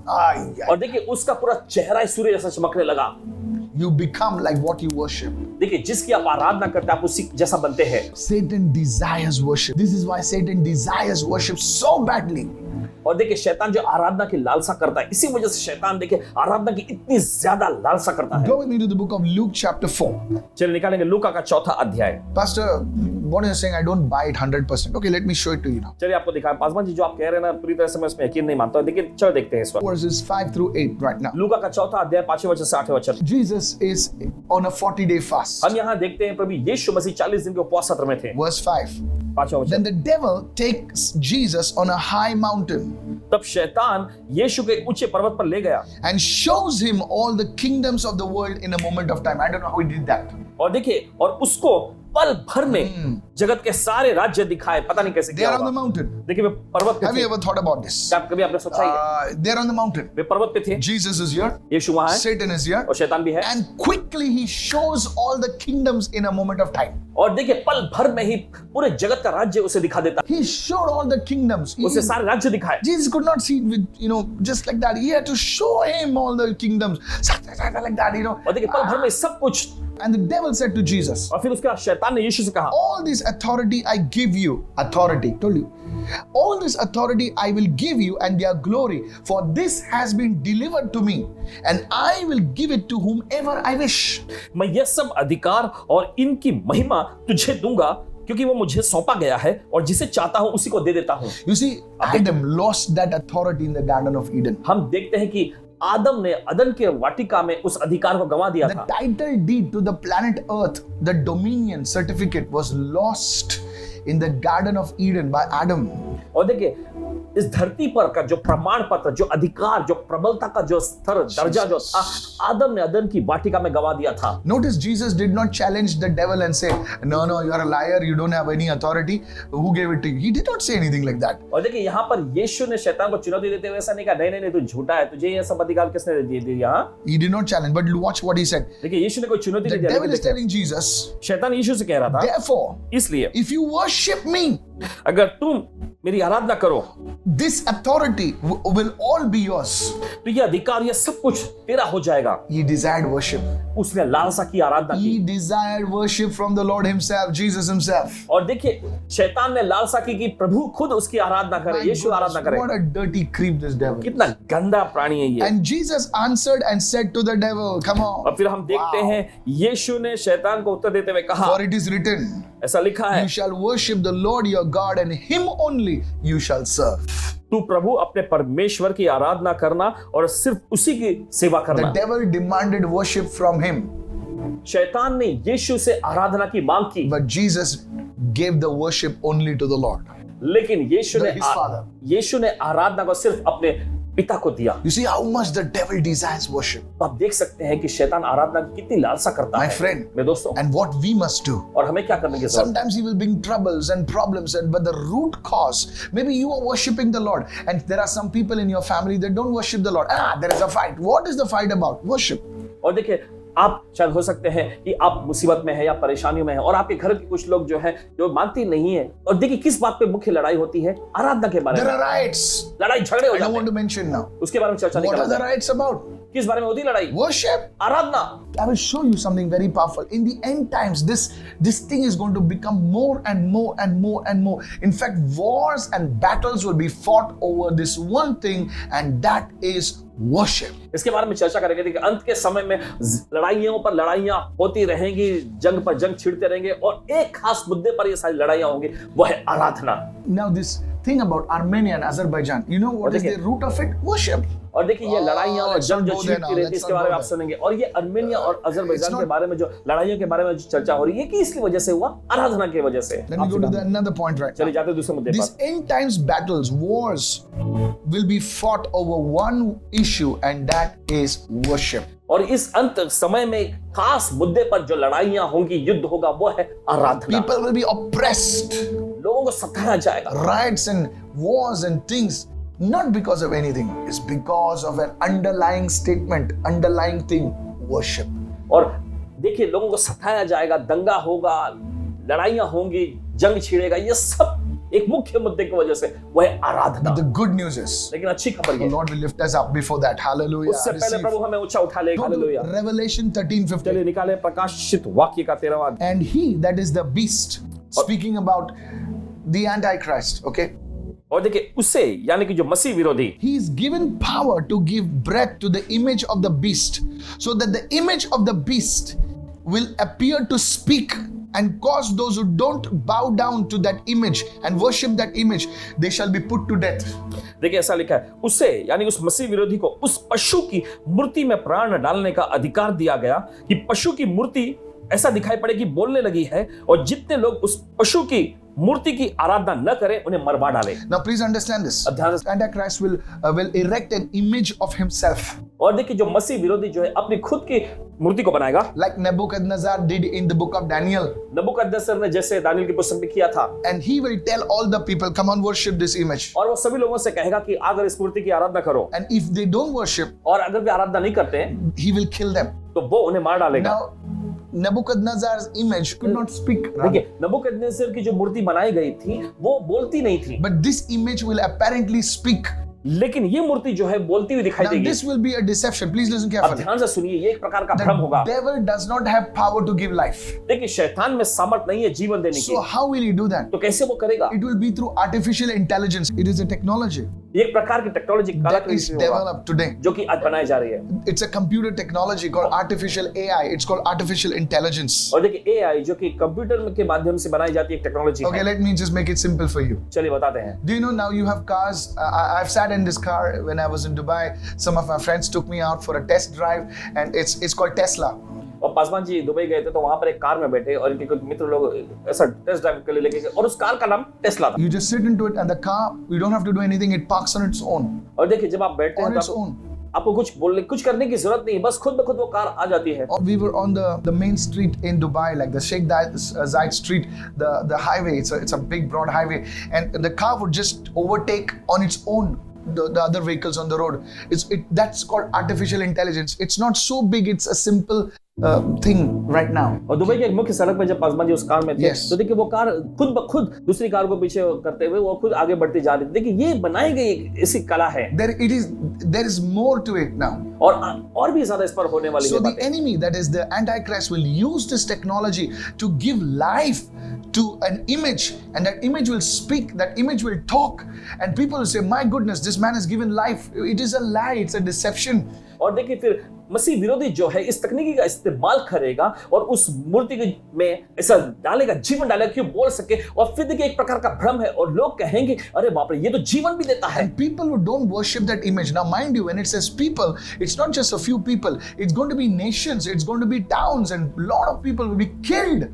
और देखिए उसका पूरा चेहरा ही सूर्य जैसा चमकने लगा। You become like what you worship. देखिए जिसकी आप आराधना करते हैं आप उसी जैसा बनते हैं। Satan desires worship. This is why Satan desires worship so badly. और देखिए शैतान जो आराधना की लालसा करता है, इसी वजह से शैतान देखिए आराधना की इतनी ज्यादा लालसा करता है। Go with me to the book of Luke chapter 4. चलिए निकालेंगे लूका का 4था अध्याय। Pastor, what you're saying, I don't buy it 100%. Okay, let me show it to you now. चलिए आपको दिखाएं। पासवान जी जो आप कह रहे हैं ना पूरी तरह से मैं इसमें यकीन नहीं मानता हूं। देखिए चलो देखते हैं इस वक्त Verses 5 through 8 right now. लूका का 4था अध्याय 5वें वचन से 8वें वचन। Jesus is on a 40-day fast. हम यहाँ देखते हैं प्रभु यीशु मसीह 40 दिन के उपवास सत्र में थे। Verse 5. 5वां वचन। Then the devil takes Jesus on a high mountain तब शैतान यीशु के एक ऊंचे पर्वत पर ले गया and shows him all the kingdoms of the world in a moment of time. I don't know how he did that. और देखिए और उसको पल भर में जगत के सारे राज्य दिखाए। पता नहीं कैसे They किया are on the होगा। mountain. देखिए वे पर्वत पे Have थे। you ever thought about this? क्या कभी आपने सोचा है They're on the mountain. वे पर्वत पे थे, Jesus is here. यीशु वहां है Satan is here. और शैतान भी है। And quickly he shows all the kingdoms in a moment of time. और देखिए पल भर में ही पूरे जगत का राज्य उसे दिखा देता। He showed all the kingdoms. उसे सारे राज्य दिखाए। Jesus could not see it with, just like that. He had to show him all the kingdoms. Like that, और देखिए पल भर में सब कुछ। And the devil said to Jesus, और फिर उसके बाद शैतान शैतान ने यीशु से कहा, all this authority I give you, authority, told you, all this authority I will give you and their glory, for this has been delivered to me, and I will give it to whomever I wish. मैं यह सब अधिकार और इनकी महिमा तुझे दूंगा, क्योंकि वो मुझे सौंपा गया है और जिसे चाहता हूं उसी को दे देता हूं। You see, Adam lost that authority in the Garden of Eden. हम देखते हैं कि आदम ने अदन के वाटिका में उस अधिकार को गंवा दिया The था। title deed to the planet Earth, the dominion certificate, was lost in the Garden of Eden by Adam. और देखिए, इस धरती पर का जो प्रमाण पत्र, जो अधिकार, जो प्रबलता का जो स्तर, दर्जा जो था, आदम ने अदन की वाटिका में गंवा दिया था। Notice Jesus did not challenge the devil and say, no, you are a liar, you don't have any authority. Who gave it to you? He did not say anything like that. और देखिए, यहाँ पर यीशु ने शैतान को चुनौती देते हुए ऐसा नहीं कहा, नहीं तू झूठा है, तुझे ये सब अधिकार किसने दे दिया? He did not challenge, but watch what he said. देखिए, यीशु ने कोई चुनौती The नहीं दिया, devil लेकिन is telling Jesus, शैतान यीशु से कह रहा था, therefore, इसलिए if you worship me, अगर तुम मेरी आराधना करो, this authority will all be yours. तो ये अधिकार, ये सब कुछ तेरा हो जाएगा। He desired worship. उसने लालसा की, आराधना He की। desired worship from the Lord himself, Jesus himself. और देखिए, शैतान ने लालसा की कि प्रभु खुद उसकी आराधना करे, My यीशु आराधना goodness, करे। what a dirty creep this devil. कितना गंदा प्राणी है ये। And Jesus answered and said to the devil, come on. और फिर हम देखते Wow. हैं यीशु ने शैतान को उत्तर देते हुए कहा, For it is written, ऐसा लिखा है, you shall worship the Lord your God and him only you shall serve. तू प्रभु अपने परमेश्वर की आराधना करना और सिर्फ उसी की सेवा The करना। devil demanded worship from him, शैतान ने यीशु से आराधना की मांग की, but Jesus gave the worship only to the Lord. लेकिन His father. यीशु ने आराधना को सिर्फ अपने पिता को दिया। You see how much the devil desires worship, तो आप देख सकते हैं कि शैतान आराधना की कितनी लालसा करता my है। friend, मेरे दोस्तों, and what we must do. और हमें क्या करने की जरूरत है? Sometimes he will bring troubles and problems, but the root cause, maybe you are worshiping the Lord, and there are some people in your family that don't worship the Lord. There is a fight. What is the fight about? Worship. और देखिए, आप शायद हो सकते हैं कि आप मुसीबत में हैं या परेशानियों में हैं और आपके घर के कुछ लोग जो हैं जो मानती नहीं है। और देखिए, किस बात पे मुख्य लड़ाई होती है? आराधना के बारे There में are riots. लड़ाई झगड़े हो I don't जाते want हैं। to mention now. उसके बारे में चर्चा नहीं What are the करना। riots about? किस बारे में होती है लड़ाई? Worship. Aradhana. I will show you something very powerful. In the end times, this thing is going to become more and more and more and more. In fact, wars and battles will be fought over this one thing, and that is worship. इसके बारे में चर्चा करेंगे कि अंत के समय में लड़ाइयों पर लड़ाइयां होती रहेंगी, जंग पर जंग छिड़ते रहेंगे और एक खास मुद्दे पर ये सारी लड़ाइयां होंगी, वो है आराधना। Now this thing about Armenia and Azerbaijan, you know what is the root of it? Worship. और देखिए, ये लड़ाइयां और let's जंग not जो go there छिड़ती now, रहती है, let's इसके not बारे में go आप सुनेंगे। और ये अर्मेनिया और अजरबैजान It's के बारे में जो लड़ाइयों के बारे में जो चर्चा हो रही है कि इसकी वजह से हुआ, आराधना की वजह से। Let me go to another point right चलिए now. जाते हैं दूसरे मुद्दे These पर। end times battles, wars will be fought over one issue, and that is worship. और इस अंत समय में एक खास मुद्दे पर जो लड़ाइयां होंगी, युद्ध होगा, वो है आराधना। People will be oppressed. लोगों को सताया जाएगा। Riots and wars and things, not because of anything, it's because of an underlying statement, underlying thing, worship. और देखिए, लोगों को सताया जाएगा, दंगा होगा, लड़ाइयां होंगी, जंग छिड़ेगा, ये सब एक मुख्य मुद्दे की वजह से वो है आराधना। But the good news is, लेकिन अच्छी खबर the ये, Lord will lift us up before that. Hallelujah. उससे पहले Receive. प्रभु हमें ऊंचा उठा लेगा। Go to hallelujah. Revelation 13:50. चलिए निकाले प्रकाशित वाक्य का 13वां। And he, that is the beast, speaking about the Antichrist, okay? और देखिए, उससे यानी कि जो मसीह विरोधी, He is given power to give breath to the image of the beast, so that the image of the beast will appear to speak and cause those who don't bow down to that image and worship that image, they shall be put to death. देखिए ऐसा लिखा है, उससे यानी उस मसीह विरोधी को उस पशु की मूर्ति में प्राण डालने का अधिकार दिया गया कि पशु की मूर्ति ऐसा दिखाई पड़े कि बोलने लगी है, और जितने लोग उस पशु की मूर्ति की आराधना न करें उन्हें मरवा डाले। Now please understand this. अब ध्यान से- Antichrist will erect an image of himself, और देखिए, जो मसीह विरोधी जो है अपनी खुद की मूर्ति को बनाएगा, like Nebuchadnezzar did in the book of Daniel, नबूकदनेस्सर ने जैसे दानियल की पुस्तक में किया था। and he will tell all the people, come on, worship this image. और वो सभी लोगों से कहेगा कि अगर इस मूर्ति की आराधना करो, And if they don't worship, और अगर वे आराधना नहीं करते हैं, he will kill them. तो वो उन्हें मार डालेगा। Now, Nebuchadnezzar's image could not speak, देखिए, नबूकदनेस्सर की जो मूर्ति बनाई गई थी वो बोलती नहीं थी, but this image will apparently speak लेकिन ये मूर्ति जो है बोलती हुई दिखाई Now देगी। this will be a deception. Please listen अब carefully. ध्यान से सुनिए, ये एक प्रकार का भ्रम होगा। The devil does not have power to give life. देखिए शैतान में सामर्थ नहीं है जीवन देने की, So how will he do that? तो कैसे वो करेगा? It will be through artificial intelligence. It is a technology ये एक प्रकार की technology that is developed today. जो कि आज बनाई जा रही है। It's a computer technology called artificial AI. It's called artificial intelligence. और देखिए AI जो कि कंप्यूटर के माध्यम से बनाई जाती है एक टेक्नोलॉजी Okay, है। let me just make it simple for you. चलिए बताते हैं। Do you know now you have cars? I've sat in this car when I was in Dubai. Some of my friends took me out for a test drive, and it's called Tesla. और Paswan ji Dubai गए थे तो वहां पर एक car में बैठे और इनके कुछ मित्र लोग ऐसा टेस्ट ड्राइव के लिए लेके गए और उस कार का नाम टेस्ला था। You just sit into it, and the car, you don't have to do anything. It parks on its own. और देखिए जब आप बैठते On हैं its तो own. आपको कुछ करने की जरूरत नहीं, बस खुद ब खुद वो कार आ जाती है। We were on the main street in Dubai, like the Sheikh Zayed Street, the highway. It's a big broad highway, and the car would just overtake on its own the other vehicles on the road. That's called artificial intelligence. It's not so big. It's a simple thing right now. और Dubai के एक मुख्य सड़क पर जब पासवान जी उस car में थे Yes. तो देखिए वो कार खुद ब खुद दूसरी कार को पीछे करते हुए वो खुद आगे बढ़ती जा रही थी। देखिए ये बनाई गई एक ऐसी कला है There is more to it now. और भी ज्यादा इस पर होने वाली So है the बातें। enemy, that is the Antichrist, will use this technology to give life to an image, and that image will speak, that image will talk, and people will say, my goodness, this man has given life. It is a lie, it's a deception. और देखिए फिर मसीह विरोधी जो है इस तकनीकी का इस्तेमाल करेगा और उस मूर्ति में ऐसा डालेगा, जीवन डालेगा कि वो बोल सके, और फिर देखिए एक प्रकार का भ्रम है और लोग कहेंगे अरे बाप रे ये तो जीवन भी देता है। And people who don't worship that image, now mind you, when it says people, it's not just a few people, it's going to be nations, it's going to be towns, and a lot of people will be killed,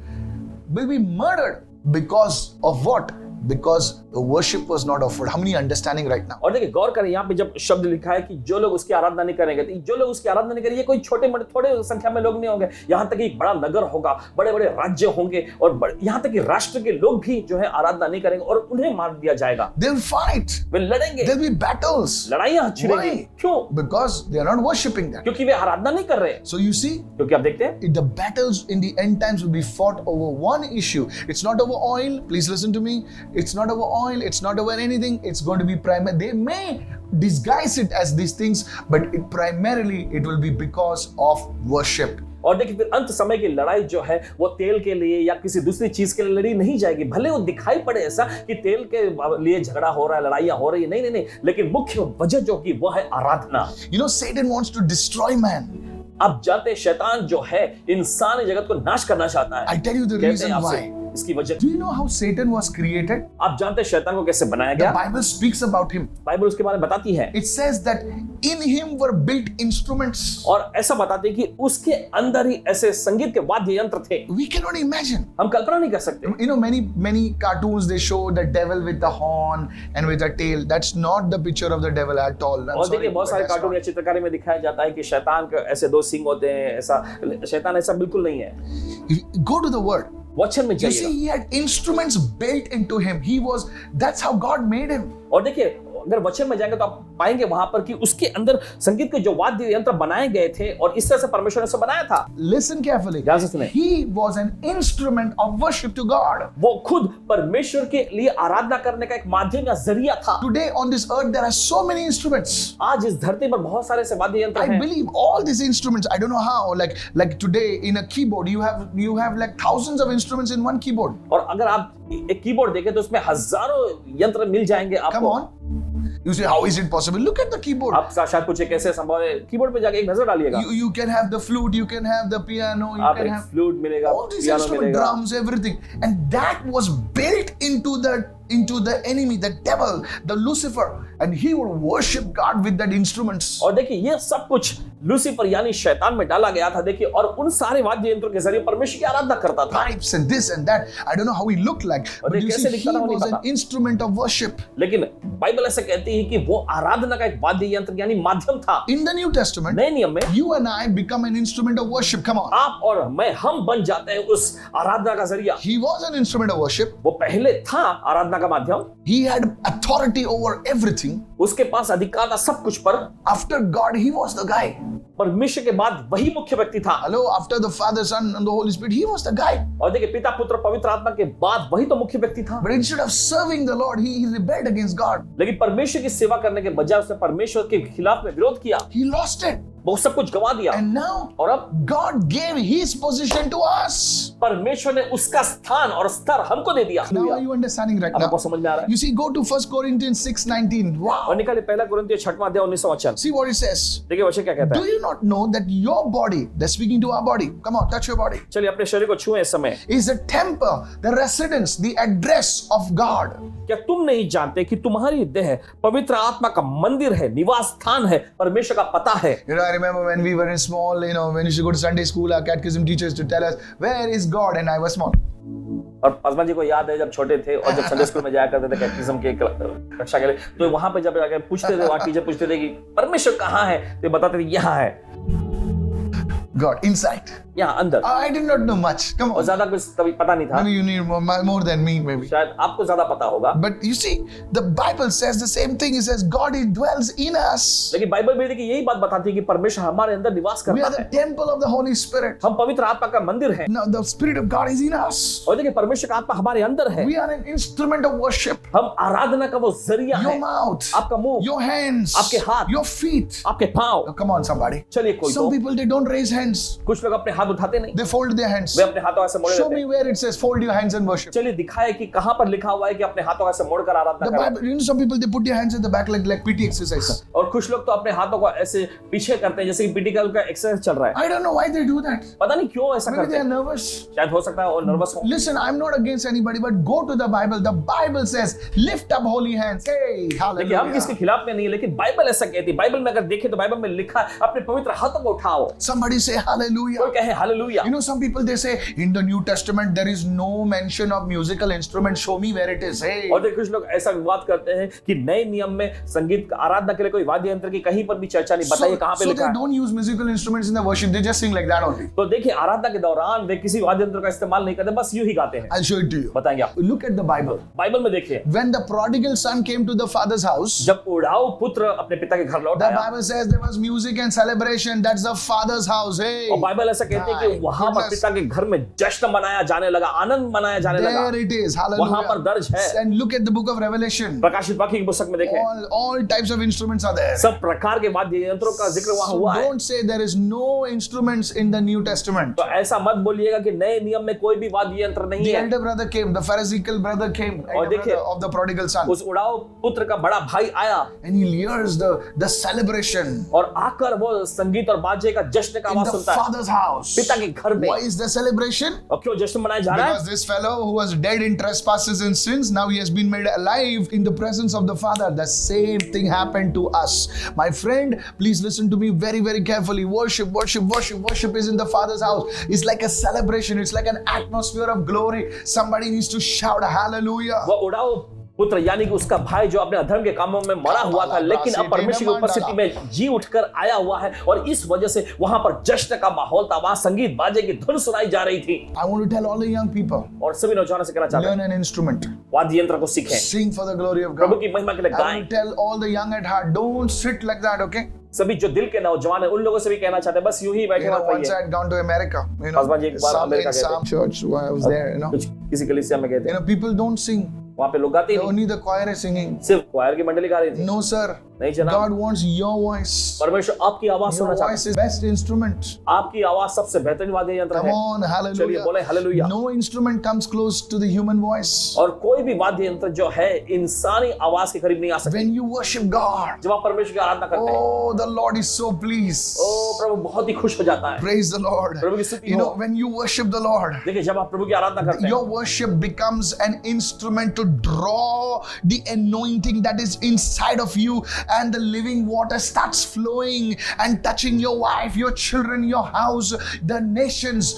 will be murdered because of what? Because the worship was not offered. How many understanding right now? और देखिए गौर करें यहाँ पे जब शब्द लिखा है कि जो लोग उसकी आराधना नहीं करेंगे, तो जो लोग उसकी आराधना नहीं करेंगे ये कोई छोटे मोटे थोड़े संख्या में लोग नहीं होंगे, यहाँ तक कि एक बड़ा नगर होगा, बड़े बड़े राज्य होंगे और यहाँ तक कि राष्ट्र के लोग भी जो है आराधना नहीं करेंगे और उन्हें मार दिया जाएगा। They'll fight. वे लड़ेंगे, There'll be battles. लड़ाइयाँ छिड़ेंगी। Why? क्यों? Because they are not worshiping that. क्योंकि वे आराधना नहीं कर रहे। So you see, क्योंकि आप देखते हैं the battles in the end times will be fought over one issue. It's not over oil. Please listen to me. It's not over oil. It's not over anything. It's going to be primary. They may disguise it as these things, but primarily it will be because of worship. और देखिए फिर अंत समय की लड़ाई जो है वो तेल के लिए या किसी दूसरी चीज के लिए लड़ी नहीं जाएगी। भले वो दिखाई पड़े ऐसा कि तेल के लिए झगड़ा हो रहा है, लड़ाइयां हो रही है, नहीं नहीं नहीं, लेकिन मुख्य वजह जो कि वो है आराधना। You know, Satan wants to destroy man. आप जानते हैं शैतान जो है इंसानी जगत को नाश करना चाहता है। I'll tell you the कहते हैं reason आपसे why. इसकी वजह। Do you know how Satan was created? आप जानते हैं शैतान को कैसे बनाया The गया? Bible speaks about him. Bible उसके बारे में बताती है It says that in him were built instruments. और ऐसा बताती है कि उसके अंदर ही ऐसे संगीत के वाद्य यंत्र थे, We cannot imagine. हम कल्पना नहीं कर सकते। You know, many cartoons, they show the devil with the horn and with a tail. That's not the picture of the devil at all. I'm और sorry, देखिए बहुत but सारे that's कार्टून not. या चित्रकारी में दिखाया जाता है कि शैतान के ऐसे दो सींग होते हैं, ऐसा शैतान ऐसा बिल्कुल नहीं है। If you go to the word. वचन में You जाइएगा see, he had instruments built into him. That's how God made him. और देखिए अगर वचन में जाएंगे तो आप पाएंगे वहां पर कि उसके अंदर संगीत के जो वाद्य यंत्र बनाए गए थे और इस तरह से परमेश्वर ने उसे बनाया था। Listen carefully. ध्यान से सुने। He was an instrument of worship to God. वो खुद परमेश्वर के लिए आराधना करने का एक माध्यम या जरिया था। Today on this earth, there are so many instruments. आज इस धरती पर बहुत सारे से वाद्य यंत्र I हैं। believe all these instruments. I don't know how. Like today in a keyboard, you have like thousands of instruments in one keyboard. और अगर आप एक कीबोर्ड देखें तो उसमें हजारों यंत्र मिल जाएंगे Come आपको। on. You say, how is it possible? Look at the keyboard. आप शायद पूछे कैसे संभव है, कीबोर्ड पे जाके एक नजर डालिएगा। You can have the flute, you can have the piano, you आप can एक have फ्लूट मिलेगा, all these पियानो instruments, मिलेगा। drums, everything. And that was built into the enemy, the devil, the Lucifer. And he would worship God with that instruments. और देखिए ये सब कुछ Lucifer यानी शैतान में डाला गया था। देखिए और उन सारे वाद्य यंत्रों के जरिए परमेश्वर की आराधना करता था। Pipes and this and that. I don't know how he looked like. और But you कैसे see, दिखता he था वो नहीं was an पता। instrument of worship. लेकिन बाइबल ऐसे कहती है कि वो आराधना का एक वाद्य यंत्र यानी माध्यम था। In the New Testament, नए नियम में you and I become an instrument of worship. Come on. आप और मैं हम बन जाते हैं उस आराधना का जरिया। He was an instrument of worship. वो पहले था आराधना का माध्यम, He had authority over everything. उसके पास अधिकार था सब कुछ पर। After God, he was the guy. परमेश्वर के बाद वही मुख्य व्यक्ति था। Hello, after the Father, Son, and the Holy Spirit, he was the guy. और देखिए पिता पुत्र पवित्र आत्मा के बाद वही तो मुख्य व्यक्ति था। But instead of serving the Lord, he rebelled against God. लेकिन परमेश्वर की सेवा करने के बजाय उसने परमेश्वर के खिलाफ में विरोध किया, He lost it. वो सब कुछ गवा दिया। And now, और अब God gave his position to us. परमेश्वर ने उसका स्थान और स्तर हमको दे दिया। Now are you understanding right अब आपको now? समझ में आ रहा है? You see, go to 1 Corinthians 6:19. और Wow. निकाले पहला कुरिन्थियों 6वां अध्याय 19वां वचन। See what it says. देखिए वचन क्या कहता Do है? you not know that your body, they're speaking to our body. Come on, touch your body. चलिए अपने शरीर को छुएं इस समय। Is the temple, the residence, the address of God. क्या तुम नहीं जानते कि तुम्हारी देह पवित्र आत्मा का मंदिर है, निवास स्थान है, परमेश्वर का पता है? You know, I remember when we were in small, when we used to go to Sunday school, our catechism teachers to tell us, where is God? And I was small. और पासवान जी को याद है जब छोटे थे और जब संडे स्कूल में जाया करते थे कैटेकिज्म के कक्षा के लिए, तो वहां पे जब जाके पूछते थे, वहां टीचर पूछते थे कि परमेश्वर कहाँ है, तो बताते थे यहाँ है, God, inside. यहाँ अंदर। I did not know much. Come और on. ज्यादा कुछ कभी पता नहीं था, Maybe you need more than me, maybe. शायद आपको ज्यादा पता होगा। But you see, the Bible says the same thing. It says God he dwells in us. लेकिन बाइबल भी देखिए यही बात बताती है कि परमेश्वर हमारे अंदर निवास We करता are the है। temple of the Holy Spirit. हम पवित्र आत्मा का मंदिर है। Now the Spirit of God is in us. और देखिए परमेश्वर का आत्मा हमारे अंदर है। We are an instrument of worship. हम आराधना का वो जरिया Your है। mouth, आपका मुंह, your hands, आपके हाथ, your feet. आपके पांव। Oh, come on, somebody. चलिए कोई Some तो, people they don't raise hands. कुछ लोग अपने हाथ उठाते नहीं, They fold their hands. वे अपने हाथों ऐसे मोड़े Show रहते me हैं। where it says fold your hands and worship. चलिए दिखाए कि कहां पर लिखा हुआ है कि अपने हाथों ऐसे मोड़कर आराधना The करें। Bible, some people they put their hands at the back like PT exercise. और कुछ लोग तो अपने हाथों को ऐसे पीछे करते हैं जैसे कि पीटी का एक्सरसाइज चल रहा है। I don't know why they do that. पता नहीं क्यों ऐसा Maybe करते they are हैं, nervous. शायद हो सकता है और नर्वस हो। Listen, I'm not against anybody, but go to the Bible. The Bible says, lift up holy hands. Hey, देखिए हम hallelujah. किसके खिलाफ में नहीं है, लेकिन बाइबल ऐसा कहती है। बाइबल में अगर देखें तो बाइबल में लिखा है अपने पवित्र हाथों को उठाओ। Somebody say hallelujah. कोई कहे hallelujah. You know, some people they say in the New Testament there is no mention of musical instruments. Show me where it is. Hey. और देखिए कुछ लोग ऐसा विवाद करते हैं कि नए नियम में संगीत आराधना के लिए कोई वाद्य यंत्र की कहीं पर भी चर्चा नहीं, बताइए कहां पे So लिखा they है। don't use musical instruments in the worship. They just sing like that only. तो देखिए आराधना के दौरान वे किसी वाद्य यंत्र का इस्तेमाल नहीं करते, बस यूं ही गाते हैं। I'll show it to you. बताएंगे आप। Look at the Bible. Bible में देखिए When the prodigal son came to the father's house, जब उड़ाऊ पुत्र अपने पिता के घर लौट the आया, Bible says there was music and celebration. That's the father's house. Hey. और बाइबल ऐसा कहती है कि My वहां पर goodness. पिता के घर में जश्न मनाया जाने लगा, आनंद मनाया जाने लगा। There it is. वहां पर दर्ज Hallelujah. है। And look at the book of Revelation. प्रकाशित वाक्य की पुस्तक में देखें All types of instruments are there. सब प्रकार के वाद्य यंत्रों का जिक्र वहां So हुआ है। don't say there is no instruments in the New Testament. तो ऐसा मत बोलिएगा कि नए नियम में कोई भी वाद्य यंत्र नहीं The है। elder brother came, the Pharisaical brother came, और elder देखिए, brother of the prodigal son. उस उड़ाऊ पुत्र का बड़ा भाई आया And he hears the celebration और आकर वो संगीत और बाजे का जश्न का in आवाज the सुनता है father's house. पिता के घर में। Why is the celebration? और क्यों जश्न मनाया जा रहा Because है? this fellow who was dead in trespasses and sins, now he has been made alive in the presence of the Father. The same thing happened to us. My friend, please listen to me very, very carefully. Worship is in the Father's house. It's like a celebration. It's like an atmosphere of glory. Somebody needs to shout hallelujah. वो उड़ाऊ पुत्र यानी कि उसका भाई जो अपने अधर्म के कामों में मरा हुआ था, लेकिन अब परमेश्वर की उपस्थिति में जी उठकर आया हुआ है और इस वजह से वहां पर जश्न का माहौल था, वहां संगीत बाजे की धुन सुनाई जा रही थी। I want to tell all the young people, और सभी नौजवानों से कहना चाहते learn हैं an instrument. वाद्य यंत्र को सीखें, Sing for the glory of Prabhu God. की महिमा के लिए I गाएं। want to tell all the young at heart, don't sit like that, okay? सभी जो दिल के नौजवान है उन लोगों से भी कहना चाहते हैं बस यूं ही बैठे You know, मत once I रहिए। had gone to America, Paswan ji एक बार some अमेरिका in गए थे। some church where I was there, कुछ किसी कलीसिया में गए थे, people don't sing. वहां पे लोग गाते ही नहीं, Only the choir is singing. सिर्फ क्वायर की मंडली गा रही थी। No, sir. नहीं जनाब, God wants your voice. परमेश्वर आपकी आवाज Your सुनना चाहता voice is best instrument. है। आपकी आवाज सबसे बेहतरीन वाद्य यंत्र Come है। on, चलिए hallelujah. बोले hallelujah. No instrument comes close to the human voice. और कोई भी वाद्य यंत्र जो है इंसानी आवाज के करीब नहीं आ सकता। When you worship God, जब आप परमेश्वर की आराधना करते हैं, oh, the Lord is so pleased. ओ प्रभु बहुत ही खुश हो जाता है। Praise the Lord. प्रभु की स्तुति You know, हो। when you worship the Lord, देखिए जब आप प्रभु की आराधना करते हैं, your worship becomes an instrument to draw the anointing that is inside of you, and the living water starts flowing and touching your wife, your children, your house, the nations.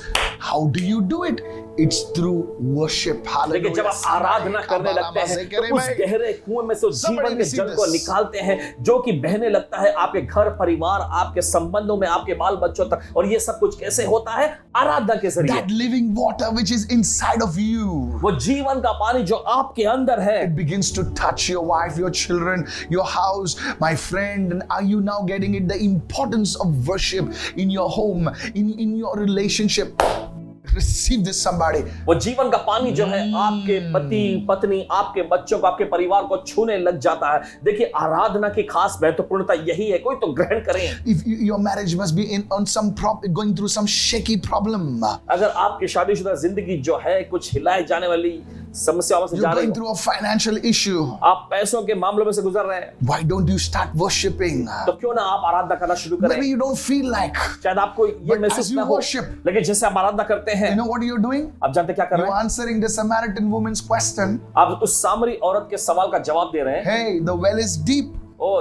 How do you do it? It's through worship. देखिए, जब आप आराधना करने लगते हैं तो उस गहरे कुएं में से उस जीवन के जल को निकालते हैं जो कि बहने लगता है आपके घर परिवार, आपके संबंधों में, आपके बाल बच्चों तक। और ये सब कुछ कैसे होता है? आराधना के जरिए। That living water which is inside of you, वो जीवन का पानी जो आपके अंदर है, it begins to touch your wife, your children, your house, my friend. And are you now getting it? The importance of worship in your home, in your relationship. Receive this, somebody. वो जीवन का पानी जो है आपके पति पत्नी, आपके बच्चों को, आपके परिवार को छूने लग जाता है। देखिए, आराधना की खास महत्वपूर्णता यही है। कोई तो ग्रहण करें। If your marriage must be on some going through some shaky problem, अगर आपकी शादीशुदा जिंदगी जो है कुछ हिलाए जाने वाली समस्याओं से जा you're रही going through a financial issue, आप पैसों के मामलों में से गुजर रहे हैं, why don't you start worshiping? तो क्यों ना आप आराधना करना शुरू करें? Maybe you don't feel like, शायद आपको ये but महसूस as ना you हो, worship, लेकिन जैसे आप आराधना करते हैं, you know what you're doing? आप जानते क्या कर रहे You're हैं? answering the Samaritan woman's question. आप उस सामरी औरत के सवाल का जवाब दे रहे हैं। Hey, the well is deep, ओ,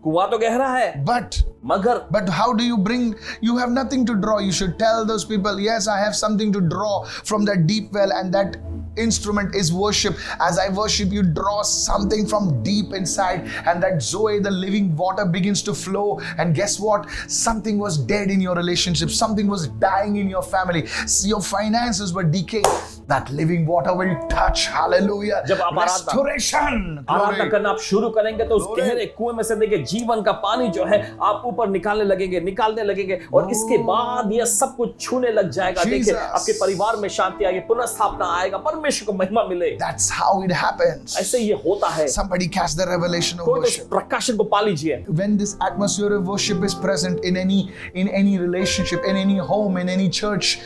कुआं तो गहरा है, but मगर how do you bring? You have nothing to draw. You should tell those people, yes, I have something to draw from that deep well, and that instrument is worship. As I worship, you draw something from deep inside, and that Zoe, the living water, begins to flow. And guess what? Something was dead in your relationship, something was dying in your family, your finances were decaying. That living water will touch. Hallelujah. जब आप Restoration. आराधना Glory. करना आप शुरू करेंगे तो उस Glory. गहरे कुएं में से देखिए जीवन का पानी जो है आप ऊपर निकालने लगेंगे और इसके बाद ये सब कुछ छूने लग जाएगा। देखिए, Jesus. आपके परिवार में शांति आएगी, पुनर्स्थापना आएगा, परमेश्वर को महिमा मिले। That's how it happens. ऐसे ये होता है। Somebody catch the revelation of कोई तो इस worship. प्रकाशन को पा लीजिए। When this atmosphere of worship is present in any relationship, in any home, in any church,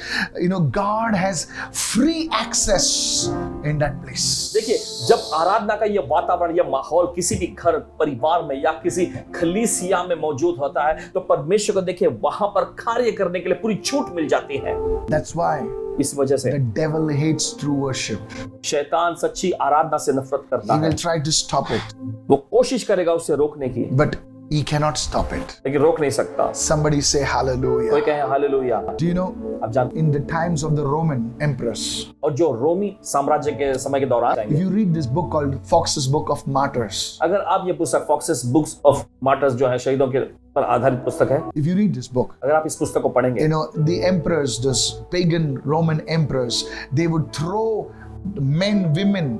God has free access in that place. देखिए, जब आराधना का ये वातावरण या माहौल किसी भी घर परिवार में या किसी कलीसिया में मौजूद होता है तो परमेश्वर को देखिए वहां पर कार्य करने के लिए पूरी छूट मिल जाती है। That's why इस वजह से the devil hates true worship. शैतान सच्ची आराधना से नफरत करता He है। will try to stop it, वो कोशिश करेगा उसे रोकने की, but he cannot stop it. लेकिन रोक नहीं सकता। Somebody say कोई hallelujah. कहे हालेलुया। Do you know, आप जानते in the times of the Roman empress, और जो रोमी साम्राज्य के समय के दौरान if you read this book called Fox's Book of Martyrs, अगर आप ये पुस्तक फॉक्सेस बुक्स ऑफ मार्टर्स जो है शहीदों के पर आधारित पुस्तक है, if you read this book, अगर आप इस पुस्तक को पढ़ेंगे, the emperors, those pagan Roman emperors, they would throw men, women,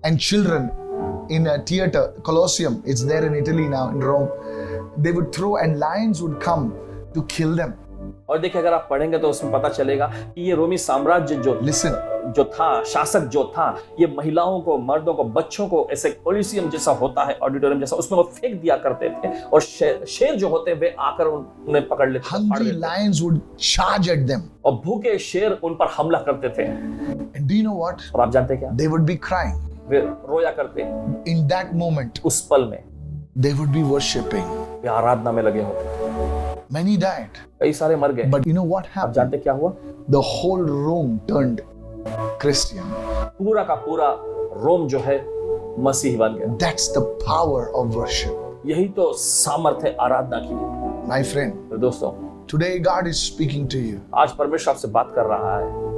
and children in a theater, Colosseum. It's there in Italy now, in Rome. They would throw, and lions would come to kill them. और देखिए अगर आप पढ़ेंगे तो उसमें पता चलेगा कि ये रोमी साम्राज्य Listen, जो था, शासक जो था, ये महिलाओं को, मर्दों को, बच्चों को ऐसे कोलिसियम जैसा होता है, ऑडिटोरियम जैसा, उसमें वो फेंक दिया करते थे और शेर जो होते हैं वे आकर उन्हें पकड़ लेते, फाड़ hungry लेते lions would charge at them. और भूखे शेर उन पर हमला करते थे। And do you know what? और आप जानते हैं क्या? They would be crying. वे रोया करते। In that moment, उस पल में they would be worshipping. वे आराधना में लगे होते। Many died. कई सारे मर गए। But you know what आप happened? जानते क्या हुआ? The whole Rome turned Christian. पूरा का पूरा रोम जो है मसीही बन गया। That's the power of worship. यही तो सामर्थ्य है आराधना की। My friend, तो दोस्तों, today God is speaking to you. आज परमेश्वर आपसे बात कर रहा है।